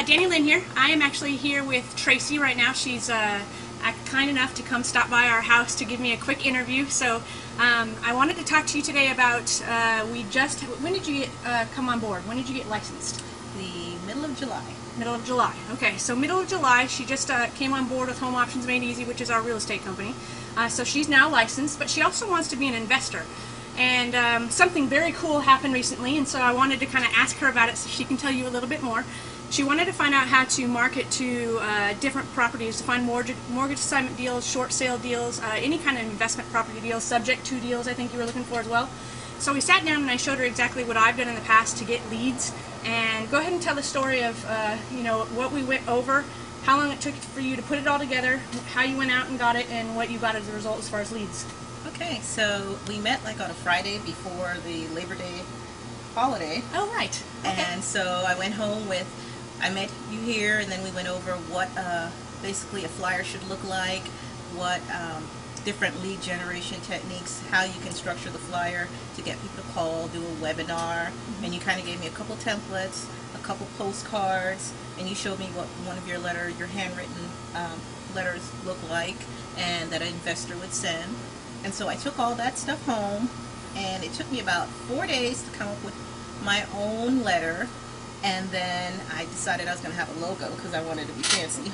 Danny Lynn here. I am actually here with Tracy right now. She's kind enough to come stop by our house to give me a quick interview. So I wanted to talk to you today about, when did you come on board? When did you get licensed? The middle of July. Middle of July. Okay, so middle of July, she just came on board with Home Options Made Easy, which is our real estate company. So she's now licensed, but she also wants to be an investor. And something very cool happened recently, and so I wanted to kind of ask her about it so she can tell you a little bit more. She wanted to find out how to market to different properties, to find mortgage assignment deals, short sale deals, any kind of investment property deals, subject to deals I think you were looking for as well. So we sat down and I showed her exactly what I've done in the past to get leads. And go ahead and tell the story of what we went over, how long it took for you to put it all together, how you went out and got it, and what you got as a result as far as leads. Okay, so we met like on a Friday before the Labor Day holiday. Oh, right. Okay. And so I went home I met you here, and then we went over what basically a flyer should look like, what different lead generation techniques, how you can structure the flyer to get people to call, do a webinar, and you kind of gave me a couple templates, a couple postcards, and you showed me what one of your handwritten letters look like, and that an investor would send. And so I took all that stuff home, and it took me about 4 days to come up with my own letter. And then I decided I was going to have a logo because I wanted to be fancy.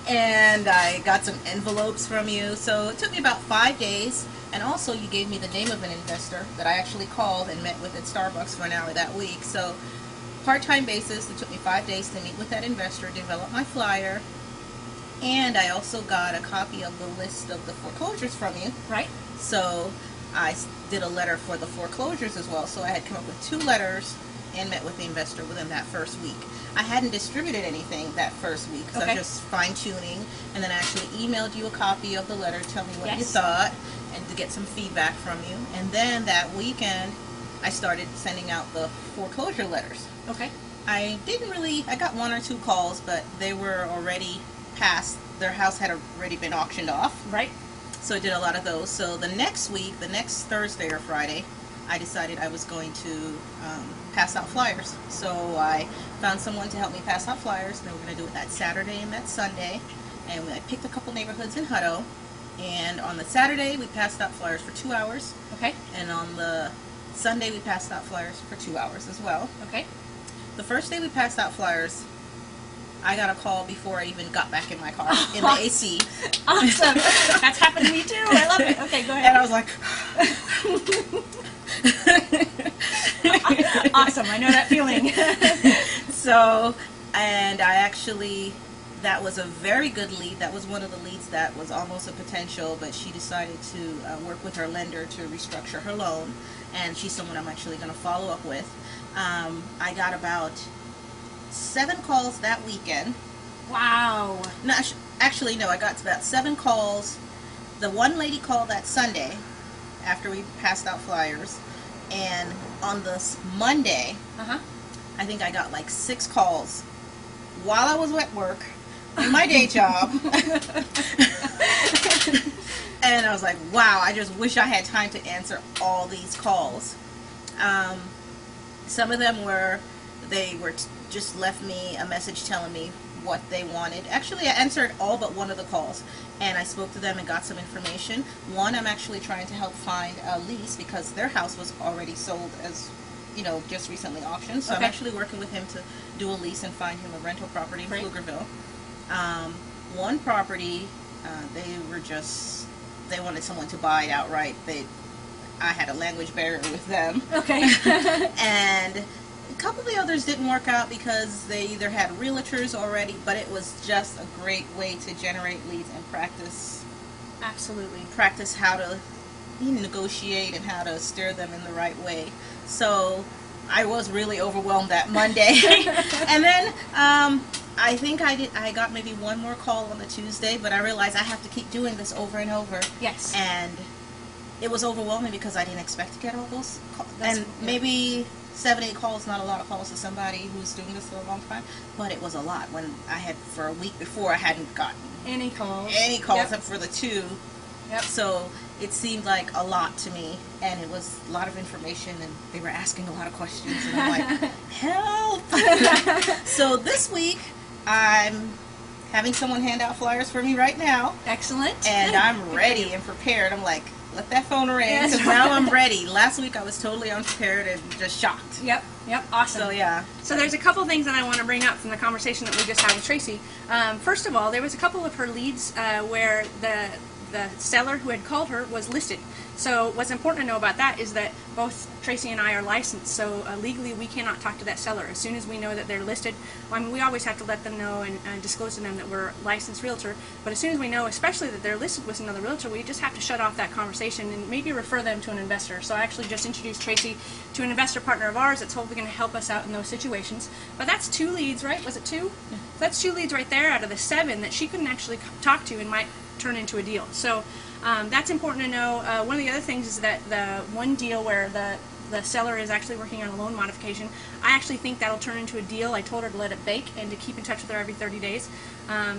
And I got some envelopes from you. So it took me about 5 days. And also you gave me the name of an investor that I actually called and met with at Starbucks for an hour that week. So part-time basis, it took me 5 days to meet with that investor, develop my flyer. And I also got a copy of the list of the foreclosures from you. Right. So I did a letter for the foreclosures as well. So I had come up with 2 letters and met with the investor within that first week. I hadn't distributed anything that first week because I was just fine-tuning, and then I actually emailed you a copy of the letter, tell me what you thought, and to get some feedback from you. And then that weekend, I started sending out the foreclosure letters. Okay. I got 1 or 2 calls, but they were already past, their house had already been auctioned off. Right. So I did a lot of those. So the next week, the next Thursday or Friday, I decided I was going to pass out flyers. So I found someone to help me pass out flyers. Then we're going to do it that Saturday and that Sunday. And I picked a couple neighborhoods in Hutto. And on the Saturday, we passed out flyers for 2 hours. Okay. And on the Sunday, we passed out flyers for 2 hours as well. Okay. The first day we passed out flyers, I got a call before I even got back in my car, in the AC. Awesome. That's happened to me too. I love it. Okay, go ahead. And I was like... Awesome. I know that feeling. So, and that was a very good lead. That was one of the leads that was almost a potential, but she decided to work with her lender to restructure her loan, and she's someone I'm actually going to follow up with. I got about 7 calls that weekend. Wow. No, actually, no, I got about 7 calls. The one lady called that Sunday after we passed out flyers, and on this Monday, I think I got like 6 calls while I was at work in my day job. And I was like, wow, I just wish I had time to answer all these calls. Some of them just left me a message telling me what they wanted. Actually, I answered all but one of the calls, and I spoke to them and got some information. One, I'm actually trying to help find a lease because their house was already sold as, just recently auctioned. So I'm actually working with him to do a lease and find him a rental property in Pflugerville. One property, they wanted someone to buy it outright. I had a language barrier with them. Okay. And a couple of the others didn't work out because they either had realtors already, but it was just a great way to generate leads and practice. Absolutely. Practice how to negotiate and how to steer them in the right way. So I was really overwhelmed that Monday. And then I think I got maybe 1 more call on the Tuesday, but I realized I have to keep doing this over and over. Yes. And it was overwhelming because I didn't expect to get all those calls. And maybe 7, 8 calls, not a lot of calls to somebody who's doing this for a long time, but it was a lot. When I had, for a week before, I hadn't gotten any calls except for the 2. Yep. So it seemed like a lot to me, and it was a lot of information, and they were asking a lot of questions, and I'm like, help! So this week, I'm having someone hand out flyers for me right now. Excellent. And I'm ready and prepared. I'm like, let that phone ring, because now I'm ready. Last week I was totally unprepared and just shocked. Yep, awesome. So yeah. So there's a couple things that I want to bring up from the conversation that we just had with Tracy. First of all, there was a couple of her leads where the seller who had called her was listed. So what's important to know about that is that both Tracy and I are licensed, so legally we cannot talk to that seller. As soon as we know that they're listed, well, I mean, we always have to let them know and disclose to them that we're a licensed realtor, but as soon as we know, especially that they're listed with another realtor, we just have to shut off that conversation and maybe refer them to an investor. So I actually just introduced Tracy to an investor partner of ours that's hopefully going to help us out in those situations. But that's 2 leads, right? Was it 2? Yeah. So that's 2 leads right there out of the 7 that she couldn't actually talk to and might turn into a deal. So that's important to know. One of the other things is that the one deal where the seller is actually working on a loan modification, I actually think that'll turn into a deal. I told her to let it bake and to keep in touch with her every 30 days.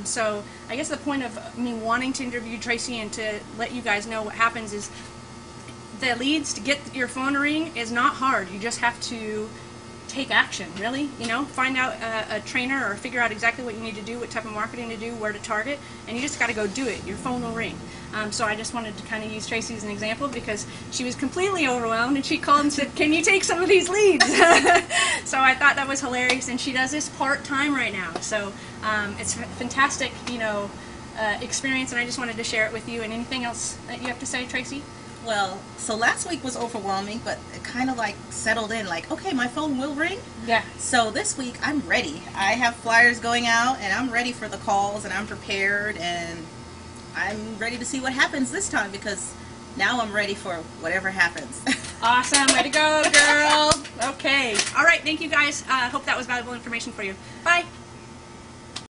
So I guess the point of me wanting to interview Tracy and to let you guys know what happens is the leads to get your phone to ring is not hard. You just have to take action, really. You know, find out a trainer or figure out exactly what you need to do, what type of marketing to do, where to target, and you just got to go do it. Your phone will ring. So I just wanted to kind of use Tracy as an example because she was completely overwhelmed and she called and said, can you take some of these leads? So I thought that was hilarious, and she does this part-time right now. So it's a fantastic, you know, experience, and I just wanted to share it with you. And anything else that you have to say, Tracy? Well, so last week was overwhelming, but it kind of like settled in, like, okay, my phone will ring. Yeah. So this week I'm ready. I have flyers going out, and I'm ready for the calls, and I'm prepared, and I'm ready to see what happens this time, because now I'm ready for whatever happens. Awesome. Way to go, girl. Okay. All right. Thank you, guys. Hope that was valuable information for you. Bye.